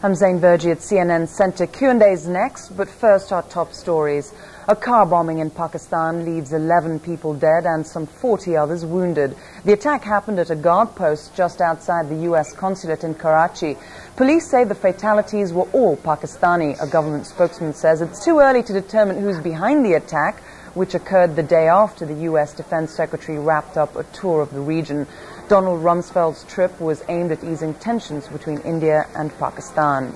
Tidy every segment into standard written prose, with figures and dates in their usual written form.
I'm Zain Verji at CNN Center. Q&A is next, but first our top stories. A car bombing in Pakistan leaves 11 people dead and some 40 others wounded. The attack happened at a guard post just outside the U.S. consulate in Karachi. Police say the fatalities were all Pakistani. A government spokesman says it's too early to determine who's behind the attack, which occurred the day after the U.S. Defense Secretary wrapped up a tour of the region. Donald Rumsfeld's trip was aimed at easing tensions between India and Pakistan.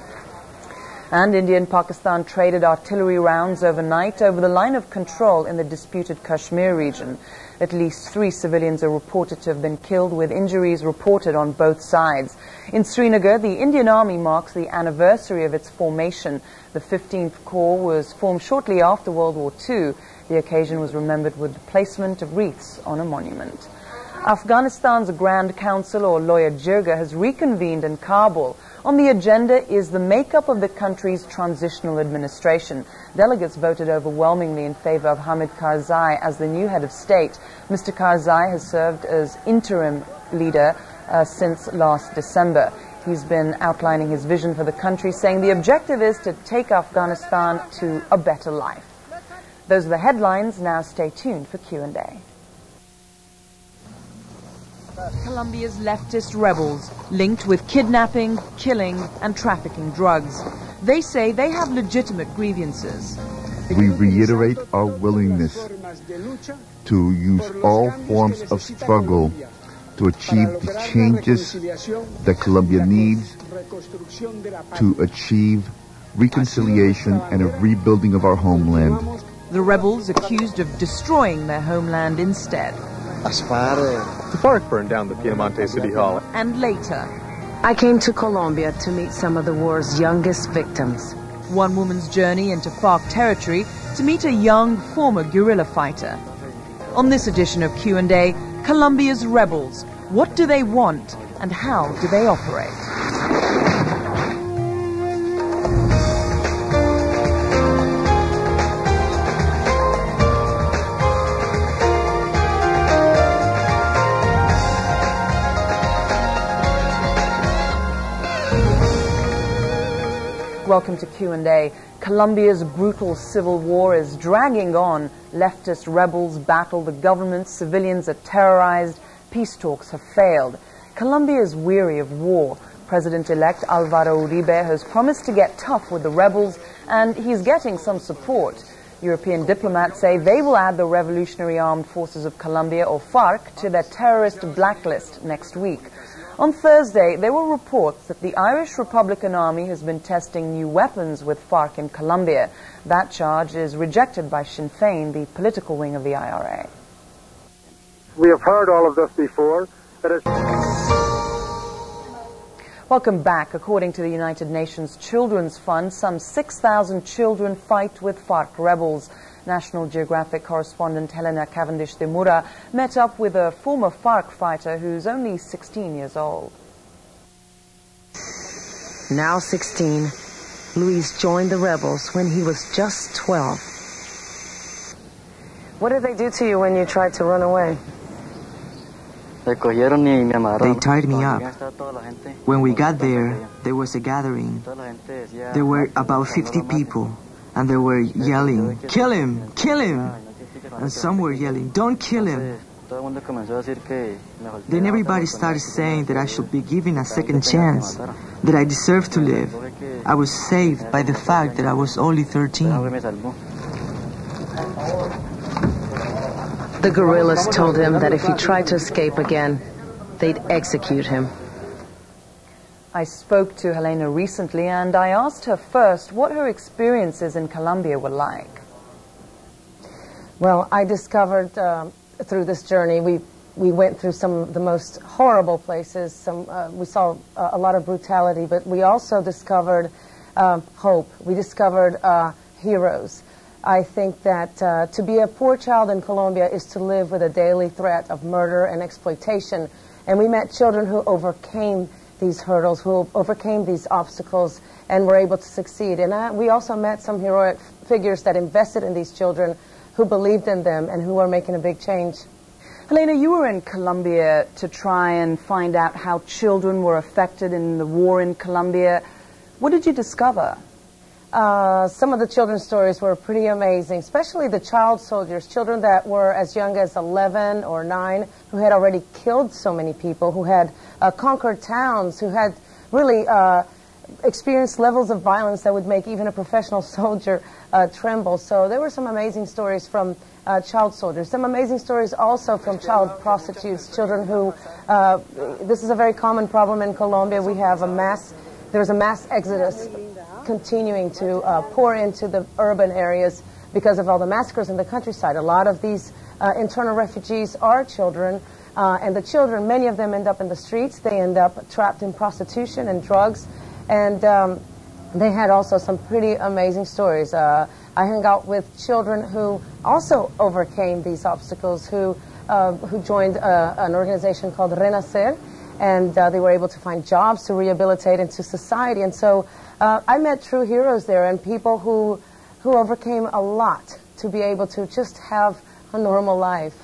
And India and Pakistan traded artillery rounds overnight over the line of control in the disputed Kashmir region. At least 3 civilians are reported to have been killed, with injuries reported on both sides. In Srinagar, the Indian Army marks the anniversary of its formation. The 15th Corps was formed shortly after World War II. The occasion was remembered with the placement of wreaths on a monument. Afghanistan's Grand Council, or Loya Jirga, has reconvened in Kabul. On the agenda is the makeup of the country's transitional administration. Delegates voted overwhelmingly in favor of Hamid Karzai as the new head of state. Mr. Karzai has served as interim leader since last December. He's been outlining his vision for the country, saying the objective is to take Afghanistan to a better life. Those are the headlines. Now stay tuned for Q&A. Colombia's leftist rebels, linked with kidnapping, killing and trafficking drugs. They say they have legitimate grievances. We reiterate our willingness to use all forms of struggle to achieve the changes that Colombia needs to achieve reconciliation and a rebuilding of our homeland. The rebels accused of destroying their homeland instead. The FARC burned down the Piemonte City Hall. And later, I came to Colombia to meet some of the war's youngest victims. One woman's journey into FARC territory to meet a young former guerrilla fighter. On this edition of Q&A, Colombia's rebels. What do they want and how do they operate? Welcome to Q&A. Colombia's brutal civil war is dragging on. Leftist rebels battle the government, civilians are terrorized, peace talks have failed. Colombia is weary of war. President-elect Alvaro Uribe has promised to get tough with the rebels, and he's getting some support. European diplomats say they will add the Revolutionary Armed Forces of Colombia, or FARC, to their terrorist blacklist next week. On Thursday, there were reports that the Irish Republican Army has been testing new weapons with FARC in Colombia. That charge is rejected by Sinn Féin, the political wing of the IRA. We have heard all of this before. Welcome back. According to the United Nations Children's Fund, some 6,000 children fight with FARC rebels. National Geographic correspondent Helena Cavendish met up with a former FARC fighter who's only 16 years old. Now 16, Luis joined the rebels when he was just 12. What did they do to you when you tried to run away? They tied me up. When we got there was a gathering. There were about 50 people, and they were yelling, "Kill him! Kill him!" And some were yelling, "Don't kill him!" Then everybody started saying that I should be given a second chance, that I deserve to live. I was saved by the fact that I was only 13. The guerrillas told him that if he tried to escape again, they'd execute him. I spoke to Helena recently, and I asked her first what her experiences in Colombia were like. Well, I discovered through this journey, we went through some of the most horrible places. We saw a lot of brutality, but we also discovered hope. We discovered heroes. I think that to be a poor child in Colombia is to live with a daily threat of murder and exploitation. And we met children who overcame these hurdles, who overcame these obstacles and were able to succeed. And we also met some heroic figures that invested in these children, who believed in them and who are making a big change. Helena, you were in Colombia to try and find out how children were affected in the war in Colombia. What did you discover? Some of the children's stories were pretty amazing, especially the child soldiers, children that were as young as 11 or 9, who had already killed so many people, who had conquered towns, who had really experienced levels of violence that would make even a professional soldier tremble. So there were some amazing stories from child soldiers, some amazing stories also from child prostitutes, children who, this is a very common problem in Colombia. We have there's a mass exodus continuing to pour into the urban areas because of all the massacres in the countryside. A lot of these internal refugees are children, and the children, many of them end up in the streets. They end up trapped in prostitution and drugs, and they had also some pretty amazing stories. I hung out with children who also overcame these obstacles, who joined an organization called Renacer, and they were able to find jobs to rehabilitate into society. And so I met true heroes there, and people who overcame a lot to be able to just have a normal life.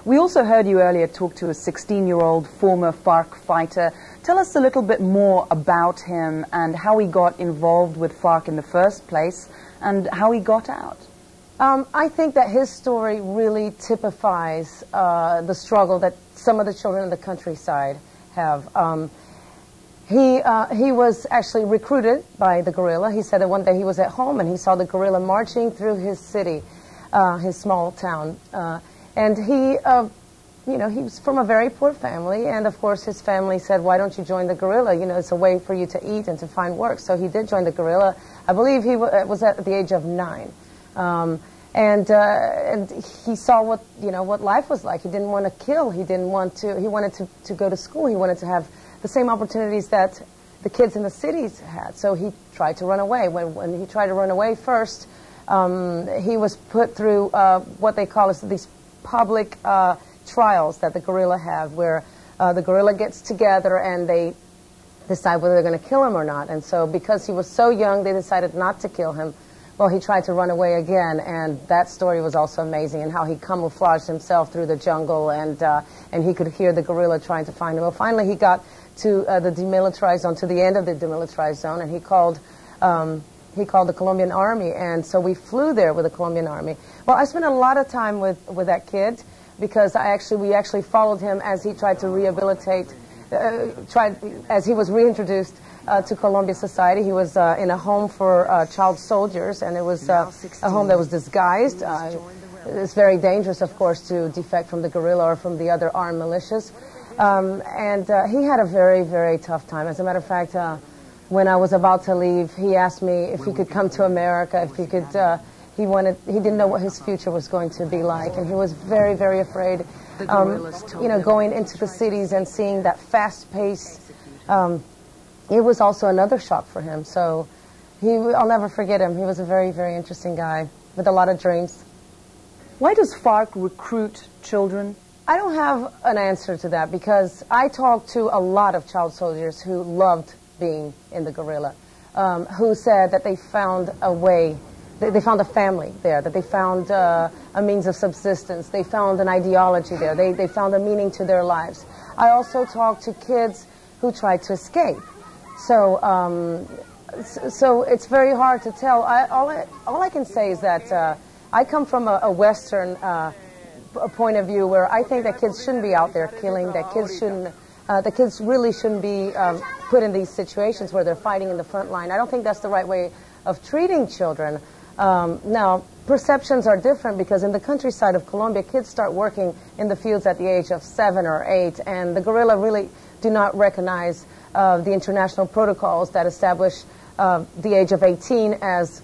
We also heard you earlier talk to a 16-year-old former FARC fighter. Tell us a little bit more about him and how he got involved with FARC in the first place and how he got out. I think that his story really typifies the struggle that some of the children in the countryside have. He was actually recruited by the guerrilla. He said that one day he was at home and he saw the guerrilla marching through his city, his small town. And he was from a very poor family, and of course his family said, why don't you join the guerrilla? You know, it's a way for you to eat and to find work. So he did join the guerrilla. I believe he was at the age of 9. And he saw what life was like. He didn't want to kill. He wanted to go to school. He wanted to have the same opportunities that the kids in the cities had. So he tried to run away. When he tried to run away first, he was put through what they call these public trials that the guerrilla have, where the guerrilla gets together and they decide whether they're going to kill him or not. And so because he was so young, they decided not to kill him. Well, he tried to run away again, and that story was also amazing, and how he camouflaged himself through the jungle, and he could hear the guerrilla trying to find him. Well, finally he got to the demilitarized zone, to the end of the demilitarized zone, and he called the Colombian army, and so we flew there with the Colombian army. Well, I spent a lot of time with that kid, because we actually followed him as he tried to rehabilitate, as he was reintroduced to Colombia society. He was in a home for child soldiers, and it was a home that was disguised. It's very dangerous, of course, to defect from the guerrilla or from the other armed militias. And he had a very, very tough time. As a matter of fact, when I was about to leave, he asked me if he could come to America, if he could. He didn't know what his future was going to be like, and he was very, very afraid. Going into the cities and seeing that fast pace. It was also another shock for him. So I'll never forget him. He was a very, very interesting guy with a lot of dreams. Why does FARC recruit children? I don't have an answer to that, because I talked to a lot of child soldiers who loved being in the guerrilla, who said that they found a way, they found a family there, that they found a means of subsistence, they found an ideology there, they found a meaning to their lives. I also talked to kids who tried to escape. So it's very hard to tell. All I can say is that I come from a Western point of view, where I think that kids shouldn't be out there killing, that kids really shouldn't be put in these situations where they're fighting in the front line. I don't think that's the right way of treating children. Now, perceptions are different, because in the countryside of Colombia, kids start working in the fields at the age of 7 or 8, and the guerrilla really do not recognize the international protocols that establish the age of 18 as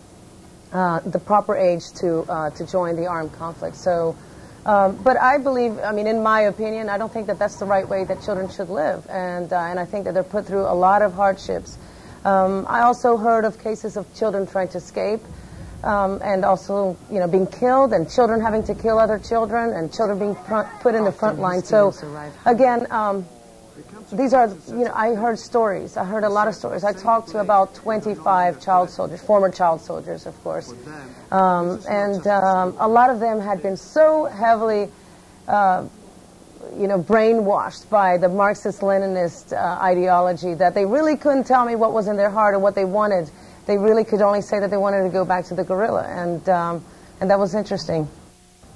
the proper age to join the armed conflict. So, but I believe, in my opinion, I don't think that that's the right way that children should live, and I think that they're put through a lot of hardships. I also heard of cases of children trying to escape, and also, being killed, and children having to kill other children, and children being put in the front line. So, again, these are, I heard stories. I heard a lot of stories. I talked to about 25 child soldiers, former child soldiers, of course. And a lot of them had been so heavily you know, brainwashed by the Marxist-Leninist ideology, that they really couldn't tell me what was in their heart or what they wanted. They really could only say that they wanted to go back to the guerrilla, and that was interesting.